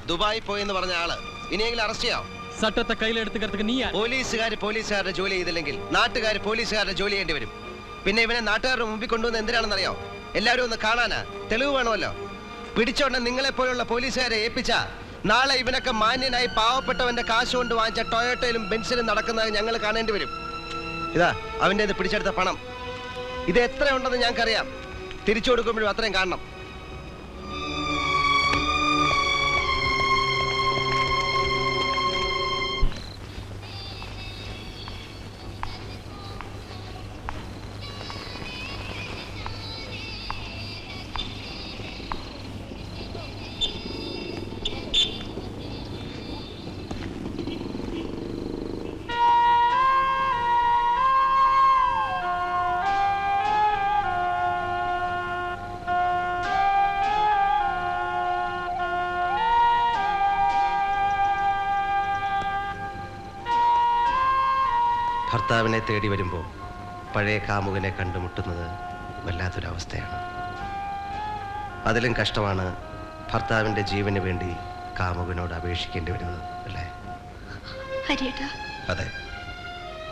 Dubai പോയെന്ന് പറഞ്ഞ ആള് ഇനിയെങ്കിലും അറസ്റ്റ് ചെയ്യാം. സട്ടത്തെ കയ്യിലെടുത്ത് നീ പോലീസുകാരുടെ ജോലി ചെയ്തില്ലെങ്കിൽ നാട്ടുകാർ പോലീസുകാരുടെ ജോലി ചെയ്യേണ്ടി വരും. പിന്നെ ഇവനെ നാട്ടുകാരുടെ മുമ്പിൽ കൊണ്ടുവന്ന് എന്തിനാണെന്നറിയോ? എല്ലാവരും ഒന്ന് കാണാനാ, തെളിവ് വേണമല്ലോ. പിടിച്ചോണ്ട് നിങ്ങളെ പോലുള്ള പോലീസുകാരെ ഏൽപ്പിച്ച നാളെ ഇവനൊക്കെ മാന്യനായി പാവപ്പെട്ടവന്റെ കാശ് കൊണ്ട് വാങ്ങിച്ച ടൊയോട്ടയിലും ബെൻസിലും നടക്കുന്നത് ഞങ്ങൾ കാണേണ്ടി വരും. ഇതാ അവന്റെ ഇത് പിടിച്ചെടുത്ത പണം. ഇത് എത്ര ഉണ്ടെന്ന് ഞങ്ങൾക്കറിയാം. തിരിച്ചു കൊടുക്കുമ്പോഴും അത്രയും കാണണം. ഭർത്താവിനെ തേടി വരുമ്പോൾ പഴയ കാമുകനെ കണ്ടുമുട്ടുന്നത് വല്ലാത്തൊരവസ്ഥയാണ്. അതിലും കഷ്ടമാണ് ഭർത്താവിൻ്റെ ജീവന് വേണ്ടി കാമുകനോട് അപേക്ഷിക്കേണ്ടി വരുന്നത്, അല്ലേ? അതെ,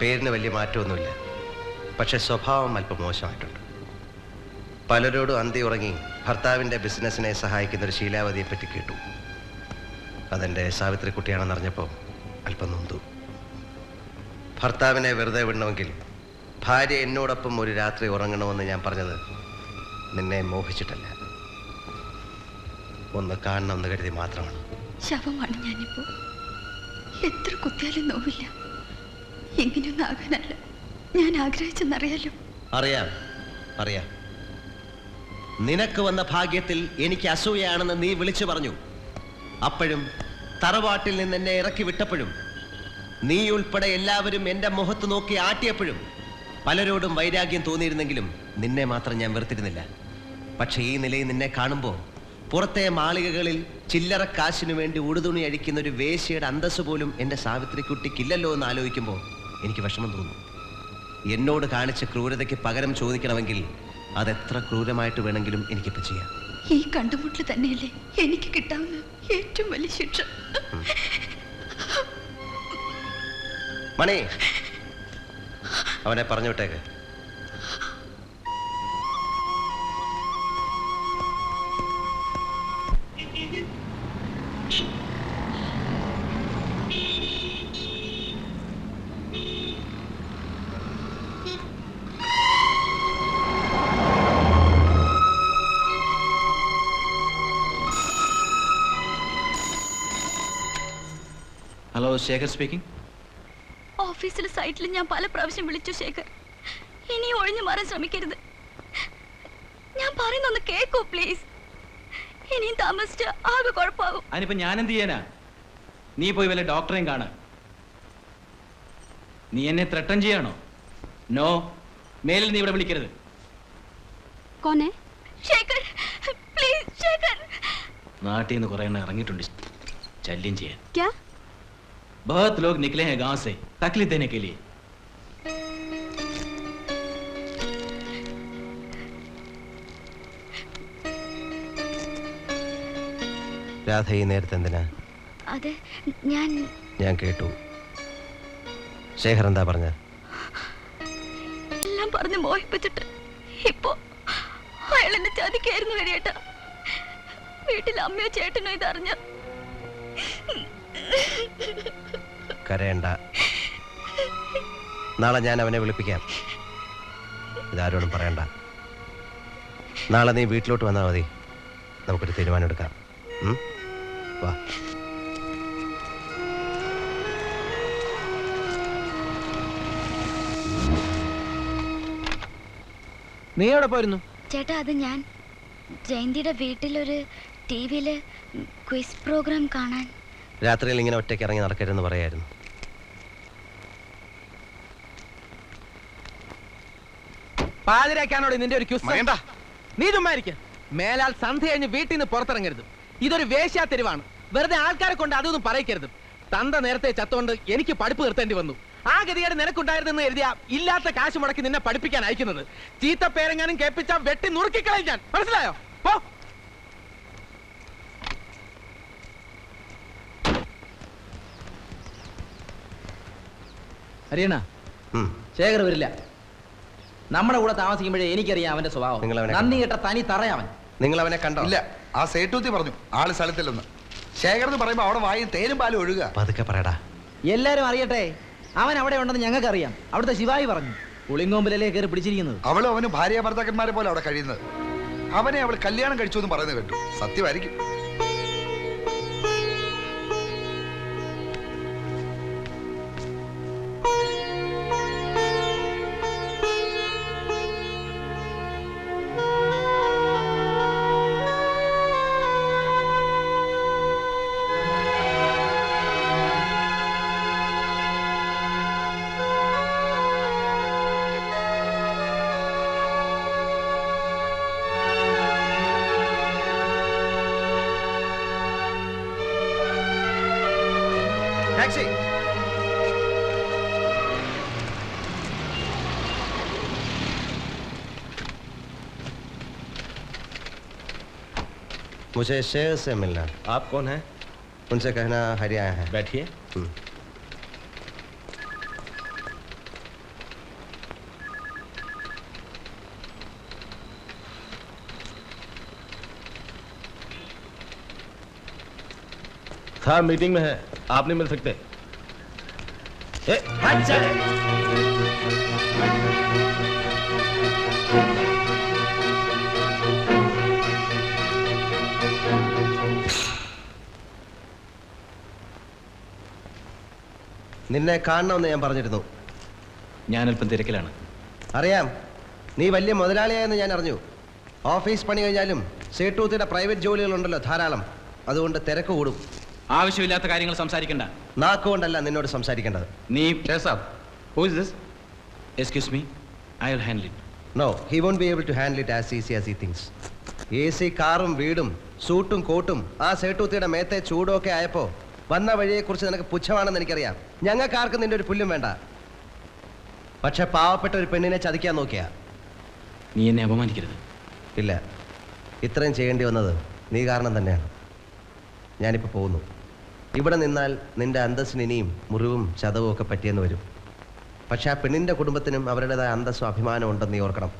പേരിന് വലിയ മാറ്റമൊന്നുമില്ല, പക്ഷെ സ്വഭാവം അല്പം മോശമായിട്ടുണ്ട്. പലരോടും അന്തി ഉറങ്ങി ഭർത്താവിൻ്റെ ബിസിനസ്സിനെ സഹായിക്കുന്ന ഒരു ശീലാവതിയെ പറ്റി കേട്ടു. അതെൻ്റെ സാവിത്രി കുട്ടിയാണെന്നറിഞ്ഞപ്പോൾ അല്പം നൊന്തു. ഭർത്താവിനെ വെറുതെ വിടണമെങ്കിൽ ഭാര്യ എന്നോടൊപ്പം ഒരു രാത്രി ഉറങ്ങണമെന്ന് ഞാൻ പറഞ്ഞത് നിന്നെ മോഹിച്ചിട്ടല്ല, ഒന്ന് കാണണമെന്ന് കരുതി മാത്രമാണ്. ശവമാണ് ഞാനിപ്പോ. എത്ര കുത്തിയാലും നോവില്ല. എങ്ങനെയൊന്നും ആകാനല്ല ഞാൻ ആഗ്രഹിച്ചെന്നറിയാലോ. അറിയാം അറിയാം. നിനക്ക് വന്ന ഭാഗ്യത്തിൽ എനിക്ക് അസൂയാണെന്ന് നീ വിളിച്ചു പറഞ്ഞു. അപ്പോഴും തറവാട്ടിൽ നിന്ന് എന്നെ ഇറക്കി വിട്ടപ്പോഴും നീ ഉൾപ്പെടെ എല്ലാവരും എൻ്റെ മുഖത്ത് നോക്കി ആട്ടിയപ്പോഴും പലരോടും വൈരാഗ്യം തോന്നിയിരുന്നെങ്കിലും നിന്നെ മാത്രം ഞാൻ വെറുത്തിരുന്നില്ല. പക്ഷേ ഈ നിലയിൽ നിന്നെ കാണുമ്പോൾ പുറത്തെ മാളികകളിൽ ചില്ലറ കാശിനു വേണ്ടി ഉടുതുണി അഴിക്കുന്ന ഒരു വേശ്യയുടെ അന്തസ് പോലും എൻ്റെ സാവിത്രിക്കുട്ടിക്കില്ലല്ലോ എന്ന് ആലോചിക്കുമ്പോൾ എനിക്ക് വിഷമം തോന്നുന്നു. എന്നോട് കാണിച്ച ക്രൂരതയ്ക്ക് പകരം ചോദിക്കണമെങ്കിൽ അതെത്ര ക്രൂരമായിട്ട് വേണമെങ്കിലും എനിക്കിപ്പോൾ ചെയ്യാം. ഈ കണ്ടുമുട്ടൽ തന്നെയല്ലേ എനിക്ക് കിട്ടാവുന്ന ഏറ്റവും വലിയ ശിക്ഷ. മണി, അവനെ പറഞ്ഞു വിട്ടേക്ക്. Hello, Shekhar speaking. ഓഫീസിലെ സൈറ്റിൽ ഞാൻ പല പ്രാവശ്യം വിളിച്ചു ശേഖർ. ഇനി ഒഴിഞ്ഞു മാറാൻ ശ്രമിക്കരുത്. ഞാൻ പറയുന്നൊന്ന് കേക്കൂ പ്ലീസ്. ഇനിയും താമസിച്ച ആകെ കുഴപ്പമാകും. അതിനിപ്പോ ഞാൻ എന്ത് ചെയ്യാനാ? നീ പോയി വല്ല ഡോക്ടറെയും കാണ. നീ എന്നെ ത്രട്ടൻ ചെയ്യാണോ? നോ, മേലിൽ നീ ഇവിടെ വിളിക്കരുത്. കോനെ? ശേഖർ പ്ലീസ് ശേഖർ. നാട്ടിൽ നിന്ന് കുറെ എണ്ണം ഇറങ്ങിയിട്ടുണ്ട് ശല്യം ചെയ്യാൻ. क्या? बहुत लोग निकले हैं गांव से तकलीफ देने के लिए. രാധ ഈ നേരത്തെ എന്തിനാ? അതെ, ഞാൻ കേട്ടു. ശേഖർ എന്താ പറഞ്ഞ? എല്ലാം പറഞ്ഞ് മോഹിപ്പിച്ചിട്ട് ഇപ്പോ അയാൾ എന്നെ ചതിക്കായിരുന്നു വരിയേട്ടാ. വീട്ടിൽ അമ്മയോ ചേട്ടനോ ഇതറിഞ്ഞ. കരയണ്ട, നാളെ ഞാൻ അവനെ വിളിപ്പിക്കാം. ഇതാരോടും പറയണ്ട. നാളെ നീ വീട്ടിലോട്ട് വന്നാൽ മതി, നമുക്കൊരു തീരുമാനം എടുക്കാം. വാ. നീ എവിടെ പോയിരുന്നു? ചേട്ടാ, അത് ഞാൻ ജയന്തിയുടെ വീട്ടിലൊരു ടിവിയില് ക്വിസ് പ്രോഗ്രാം കാണാൻ. രാത്രിയിൽ ഇങ്ങനെ ഒറ്റയ്ക്ക് ഇറങ്ങി നടക്കരുതെന്ന് പറയായിരുന്നു. പാതിരാക്കാനോട് നിന്റെ ഒരു ക്വിസ്? നീ ചുമ്മാരിക്ക. മേലാൽ സന്ധ്യ കഴിഞ്ഞ് വീട്ടിൽ നിന്ന് പുറത്തിറങ്ങരുത്. ഇതൊരു വേശ്യാ തെരുവാണ്. വെറുതെ ആൾക്കാരെ കൊണ്ട് അതൊന്നും പറയിക്കരുത്. തന്ത നേരത്തെ ചത്തോണ്ട് എനിക്ക് പഠിപ്പ് നിർത്തേണ്ടി വന്നു. ആ ഗതികേട് നിനക്കുണ്ടായിരുന്നെന്ന് എഴുതിയ ഇല്ലാത്ത കാശ് മുടക്കി നിന്നെ പഠിപ്പിക്കാൻ അയക്കുന്നത്. ചീത്ത പേരെങ്ങാനും കേൾപ്പിച്ച വെട്ടി നുറുക്കിക്കളയും ഞാൻ. മനസ്സിലായോ? പോ. ഹരിയണ, ഉം. ശേഖർ വരില്ല. നമ്മുടെ കൂടെ താമസിക്കുമ്പോഴേ എനിക്കറിയാം അവന്റെ സ്വഭാവം. നിങ്ങൾ അവനെ നന്ദി കേട്ട തനി തറയാവൻ. നിങ്ങൾ അവനെ കണ്ടോ? ഇല്ല, ആ സേട്ടൂത്തി പറഞ്ഞു ആള് സ്ഥലത്തില്ലെന്ന്. ശേഖർ എന്ന് പറയുമ്പോ അവിടെ വായും തേനും പാലും ഒഴുകുക. പതുക്കെ പറയടാ. എല്ലാരും അറിയട്ടെ, അവൻ അവിടെ ഉണ്ടെന്ന് ഞങ്ങൾക്കറിയാം. അവിടുത്തെ ശിവായി പറഞ്ഞു. പുളിങ്ങോമ്പിലല്ലേ കയറി പിടിച്ചിരിക്കുന്നത്. അവളും അവനും ഭാര്യ ഭർത്താക്കന്മാരെ പോലെ അവിടെ കഴിയുന്നത്. അവനെ അവൾ കല്യാണം കഴിച്ചു എന്ന് പറയുന്നത് കേട്ടു. സത്യമായിരിക്കും. टैक्सी। मुझे शेर से मिलना। आप कौन हैं? उनसे कहना हरी आया है। बैठिए। साहब मीटिंग में है, आप नहीं मिल सकते। हट जा। നിന്നെ കാണണമെന്ന് ഞാൻ പറഞ്ഞിരുന്നു. ഞാനല്പം തിരക്കിലാണ്. അറിയാം, നീ വലിയ മുതലാളിയായെന്ന് ഞാൻ അറിഞ്ഞു. ഓഫീസ് പണി കഴിഞ്ഞാലും സേട്ടൂത്തിയുടെ പ്രൈവറ്റ് ജോലികളുണ്ടല്ലോ ധാരാളം. അതുകൊണ്ട് തിരക്ക് കൂടും. ആവശ്യമില്ലാത്ത കാര്യങ്ങൾ സംസാരിക്കണ്ട. നാക്കുകൊണ്ടല്ല നിന്നോട് സംസാരിക്കേണ്ടത്. നീ Who is this? Excuse me, I will handle it. No, he won't be able to handle it as easy as he thinks. AC കാറും വീടും സൂട്ടും കോട്ടും ആ സേട്ടൂത്തിയുടെ മേത്തെ ചൂടൊക്കെ ആയപ്പോ വന്ന വഴിയെക്കുറിച്ച് നിനക്ക് പുച്ഛമാണെന്ന് എനിക്കറിയാം. ഞങ്ങൾക്കാർക്കും നിന്റെ ഒരു പുല്ലും വേണ്ട. പക്ഷെ പാവപ്പെട്ട ഒരു പെണ്ണിനെ ചതിക്കാൻ നോക്കിയാ. നീ എന്നെ അപമാനിക്കരുത്. ഇല്ല, ഇത്രയും ചെയ്യേണ്ടി വന്നത് നീ കാരണം തന്നെയാണ്. ഞാനിപ്പോൾ പോകുന്നു. ഇവിടെ നിന്നാൽ നിന്റെ അന്തസ്സിന് ഇനിയും മുറിവും ചതവും ഒക്കെ പറ്റിയെന്ന് വരും. പക്ഷെ ആ പെണ്ണിൻ്റെ കുടുംബത്തിനും അവരുടേതായ അന്തസ്സും അഭിമാനം ഉണ്ടെന്ന് നീ ഓർക്കണം.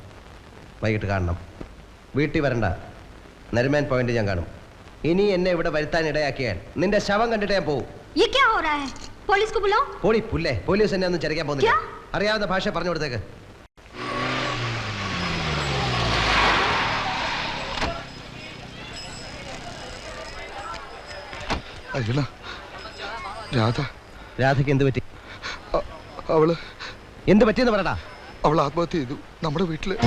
വൈകിട്ട് കാണണം. വീട്ടിൽ വരണ്ട, നരിമാൻ പോയിന്റ് ഞാൻ കാണും. ഇനി എന്നെ ഇവിടെ വരുത്താൻ ഇടയാക്കിയാൽ നിന്റെ ശവം കണ്ടിട്ട് ഞാൻ പോകും. ये क्या हो रहा है? पुलिस को बुलाओ। പോടി പുല്ലേ, പോലീസ് എന്നെ ഒന്നും ചരിക്കാൻ പോകുന്നില്ല. അറിയാവുന്ന ഭാഷ പറഞ്ഞു കൊടുത്തേക്ക്. അയ്യണ, രാധ. രാധയ്ക്ക് എന്ത് പറ്റി? അവള് എന്ത് പറ്റിയെന്ന് പറയടാ. അവൾ ആത്മഹത്യ ചെയ്തു നമ്മുടെ വീട്ടില്.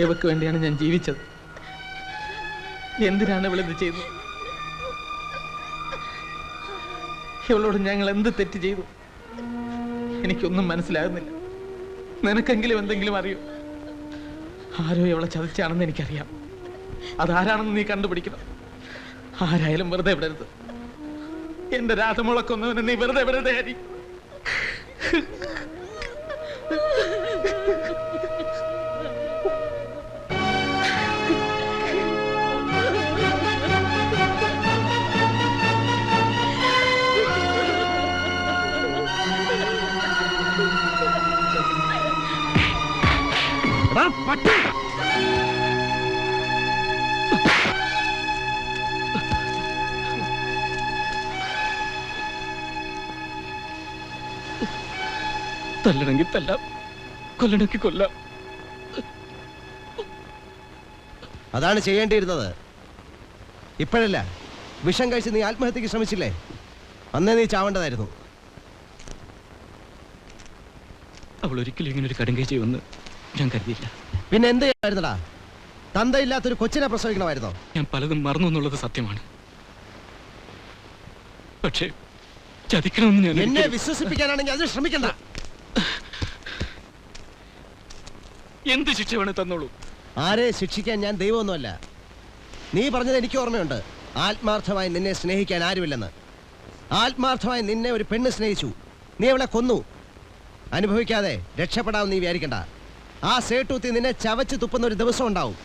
ഇവക്ക് വേണ്ടിയാണ് ഞാൻ ജീവിച്ചത്. എന്തിനാണ് ഇവളിത് ചെയ്തത്? ഇവളോട് ഞങ്ങൾ എന്ത് തെറ്റ് ചെയ്തു? എനിക്കൊന്നും മനസ്സിലാകുന്നില്ല. നിനക്കെങ്കിലും എന്തെങ്കിലും അറിയോ? ആരോ ഇവളെ ചതിച്ചാണെന്ന് എനിക്കറിയാം. അതാരാണെന്ന് നീ കണ്ടുപിടിക്കണം. ആരായാലും വെറുതെ വിടരുത്. എന്റെ രാധമുളക്കൊന്നവനെ നീ വെറുതെ വിടരുത് ഹരി. തല്ലണമെങ്കിൽ തല്ലാം, കൊല്ലണമെങ്കിൽ കൊല്ലാം. അതാണ് ചെയ്യേണ്ടിയിരുന്നത്. ഇപ്പോഴല്ല, വിഷം കഴിച്ച് നീ ആത്മഹത്യക്ക് ശ്രമിച്ചില്ലേ? അന്നേ നീ ചാവേണ്ടതായിരുന്നു. അവൾ ഒരിക്കലും ഇങ്ങനെ ഒരു കടുങ്കൈ ചെയ്യുമെന്ന് ഞാൻ കരുതിയില്ല. പിന്നെ എന്ത് ചെയ്യായിരുന്നടാ? തന്തയില്ലാത്തൊരു കൊച്ചിനെ പ്രസവിക്കണമായിരുന്നോ? ഞാൻ പലതും മറന്നു എന്നുള്ളത് സത്യമാണ്. പക്ഷേ ചതിക്കണമെന്ന് ഞാൻ എന്നെ ഒരിക്കലും- വിശ്വസിപ്പിക്കാനാണെങ്കിൽ അതിന് ശ്രമിക്കണ്ട. എന്ത് ശിക്ഷ വേണേ തന്നോളൂ. ആരെ ശിക്ഷിക്കാൻ ഞാൻ ദൈവമൊന്നുമല്ല. നീ പറഞ്ഞത് എനിക്ക് ഓർമ്മയുണ്ട്. ആത്മാർത്ഥമായി നിന്നെ സ്നേഹിക്കാൻ ആരുമില്ലെന്ന്. ആത്മാർത്ഥമായി നിന്നെ ഒരു പെണ്ണ് സ്നേഹിച്ചു. നീ അവളെ കൊന്നു. അനുഭവിക്കാതെ രക്ഷപ്പെടാമെന്ന് നീ വിചാരിക്കണ്ട. ആ സേട്ടൂത്തി നിന്നെ ചവച്ച് തുപ്പുന്ന ഒരു ദിവസം ഉണ്ടാവും.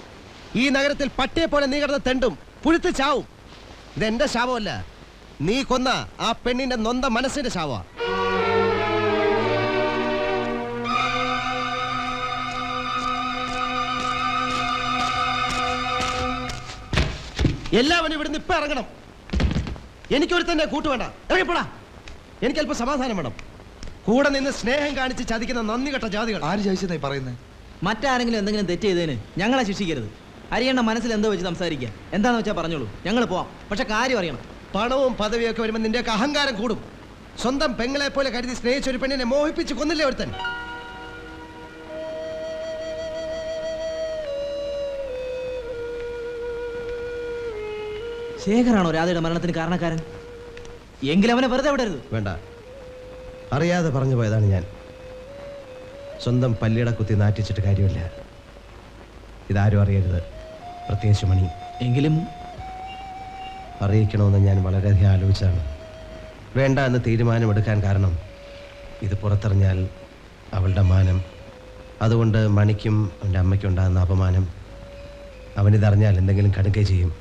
ഈ നഗരത്തിൽ പട്ടിയെ പോലെ നീ കിടന്ന് തെണ്ടും, പുഴുത്ത് ചാവും. ഇതെന്റെ ശാപമല്ല, നീ കൊന്ന ആ പെണ്ണിന്റെ നൊന്ത മനസ്സിന്റെ ശാപമാ. എല്ലാവരും ഇവിടുന്ന് ഇപ്പൊ ഇറങ്ങണം. എനിക്കൊരു തന്നെ കൂട്ടുവേണ്ട. ഇറങ്ങിപ്പോടാ. എനിക്ക് അല്പം സമാധാനം വേണം. കൂടെ നിന്ന് സ്നേഹം കാണിച്ച് ചതിക്കുന്ന നന്ദി കെട്ട ജാതികൾ. ആര് ചോദിച്ചെന്നായി പറയുന്നത്? മറ്റാരെങ്കിലും എന്തെങ്കിലും തെറ്റ് ചെയ്തതിന് ഞങ്ങളെ ശിക്ഷിക്കരുത്. അരിയണ്ണ മനസ്സിൽ എന്തോ വെച്ച് സംസാരിക്കുക. എന്താണെന്ന് വെച്ചാൽ പറഞ്ഞോളൂ, ഞങ്ങൾ പോവാം. പക്ഷെ കാര്യം അറിയണം. പണവും പദവിയൊക്കെ വരുമ്പോൾ നിന്റെയൊക്കെ അഹങ്കാരം കൂടും. സ്വന്തം പെങ്ങളെ പോലെ കരുതി സ്നേഹിച്ച ഒരു പെണ്ണിനെ മോഹിപ്പിച്ച് കൊന്നില്ലേ ഒരുത്തൻ? ശേഖരാണോ രാധയുടെ മരണത്തിന് കാരണക്കാരൻ? എങ്കിലും അവനെ വെറുതെ വിടരുത്. വേണ്ട, അറിയാതെ പറഞ്ഞു പോയതാണ് ഞാൻ. സ്വന്തം പല്ലിയുടെ കുത്തി നാറ്റിച്ചിട്ട് കാര്യമില്ല. ഇതാരും അറിയരുത്, പ്രത്യേകിച്ച് മണി. എങ്കിലും അറിയിക്കണമെന്ന് ഞാൻ വളരെയധികം ആലോചിച്ചാണ്. വേണ്ട എന്ന് തീരുമാനമെടുക്കാൻ കാരണം ഇത് പുറത്തറിഞ്ഞാൽ അവളുടെ മാനം, അതുകൊണ്ട് മണിക്കും അവൻ്റെ അമ്മയ്ക്കും ഉണ്ടാകുന്ന അപമാനം. അവനിതറിഞ്ഞാൽ എന്തെങ്കിലും കടുകെ ചെയ്യും.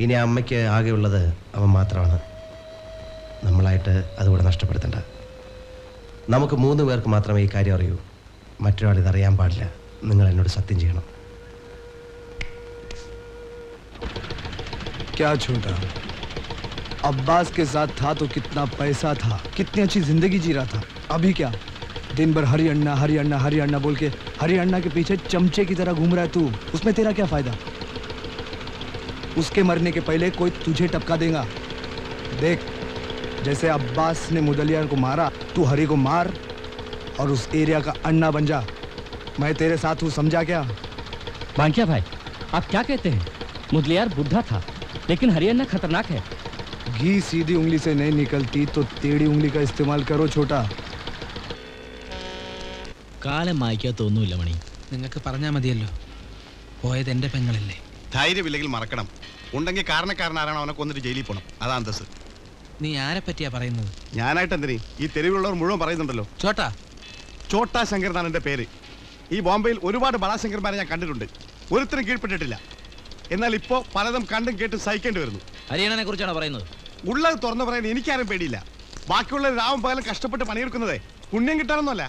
ഇനി അമ്മയ്ക്ക് ആകെയുള്ളത് അവൻ മാത്രമാണ്. നമ്മളായിട്ട് അതുകൂടെ നഷ്ടപ്പെടുത്തണ്ട. നമുക്ക് 3 പേർക്ക് മാത്രമേ ഈ കാര്യം അറിയൂ. മറ്റൊരാൾ ഇതറിയാൻ പാടില്ല. നിങ്ങൾ എന്നോട് സത്യം ചെയ്യണം. क्या छोटा, अब्बास के साथ था तो कितना पैसा था, कितनी अच्छी जिंदगी जी रहा था. अभी क्या, दिन भर हरी अन्ना हरी अन्ना हरी अन्ना बोल के हरी अन्ना के पीछे चमचे की तरह घूम रहा है तू. उसमें तेरा क्या फायदा? उसके मरने के पहले कोई तुझे टपका देगा. देख, जैसे अब्बास ने मुदलियार को मारा, तू हरी को मार और उस एरिया का अन्ना बन जा. मैं तेरे साथ हूँ, समझा क्या? बांकिया भाई, आप क्या कहते हैं? मुदलियार बुढ़ा था, लेकिन हरियाणा खतरनाक है. घी सीधी उंगली से नहीं निकलती तो टेढ़ी उंगली का इस्तेमाल करो छोटा. കാലം മായ്ക്കാത്തൊന്നുമില്ല മണി. നിങ്ങൾക്ക് പറഞ്ഞാൽ മതിയല്ലോ, പോയത് എന്റെ പെങ്ങളല്ലേ. ധൈര്യമില്ലെങ്കിൽ മറക്കണം. ഉണ്ടെങ്കിൽ കാരണക്കാരനാരാണോ അവനെ കൊന്നിട്ട് ജയിലിൽ പോകണം. അതാ അന്തസ്. നീ ആരെ പറ്റിയാ പറയുന്നത്? ഞാനായിട്ട് എന്തിനീ? ഈ തെരുവിലുള്ളവർ മുഴുവൻ പറയുന്നുണ്ടല്ലോ. ചോട്ടാ, ചോട്ടാ ശങ്കർ എന്നാണ് എൻ്റെ പേര്. ഈ ബോംബെയിൽ ഒരുപാട് ബളാശങ്കർമാരെ ഞാൻ കണ്ടിട്ടുണ്ട്. ഒരുത്തരും കീഴ്പ്പെട്ടിട്ടില്ല. എന്നാൽ ഇപ്പോൾ പലതും കണ്ടും കേട്ടും സഹിക്കേണ്ടി വരുന്നു. ഹരിയാണനെ കുറിച്ചാണോ പറയുന്നത്? ഉള്ളത് തുറന്നു പറയാൻ എനിക്കാരും പേടിയില്ല. ബാക്കിയുള്ള രാവും പകലും കഷ്ടപ്പെട്ട് പണിയെടുക്കുന്നതേ പുണ്യം കിട്ടാനൊന്നുമല്ല.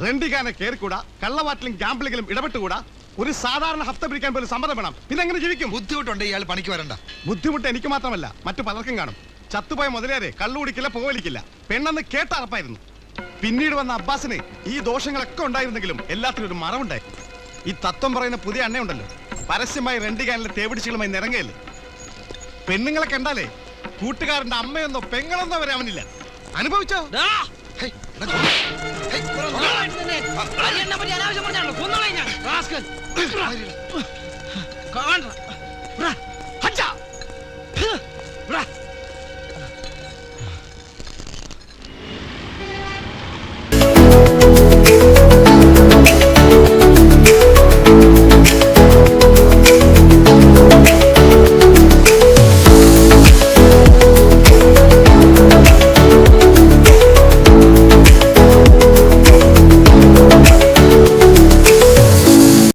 റെണ്ടിക്കാനെ കയറിക്കൂടാ, കള്ളവാറ്റിലും ഗ്യാമ്പിളിലും ഇടപെട്ടുകൂടാ. ഒരു സാധാരണ ഹപ്ത പിരിക്കാൻ പോലും സമ്മതം വേണം. പിന്നെ എങ്ങനെ ജീവിക്കും? ബുദ്ധിമുട്ടുണ്ട് ഇയാൾ പണിക്ക് വരണ്ട. ബുദ്ധിമുട്ട് എനിക്ക് മാത്രമല്ല, മറ്റു പലർക്കും കാണും. ചത്തുപോയ മുതലേറെ കള്ളു കുടിക്കില്ല, പുകവലിക്കില്ല. പെണ്ണെന്ന് കേട്ട അറപ്പായിരുന്നു. പിന്നീട് വന്ന അബ്ബാസിന് ഈ ദോഷങ്ങളൊക്കെ ഉണ്ടായിരുന്നെങ്കിലും എല്ലാത്തിനും ഒരു മറവുണ്ടായി. ഈ തത്വം പറയുന്ന പുതിയ അണ്ണയുണ്ടല്ലോ, പരസ്യമായി റെണ്ടിക്കാനിലെ തേപിടിച്ചുകളുമായി നിറങ്ങയല്ലേ. പെണ്ണുങ്ങളെ കണ്ടാലേ കൂട്ടുകാരന്റെ അമ്മയെന്നോ പെങ്ങളെന്നോ വരെ അവനില്ല. അനുഭവിച്ചോ?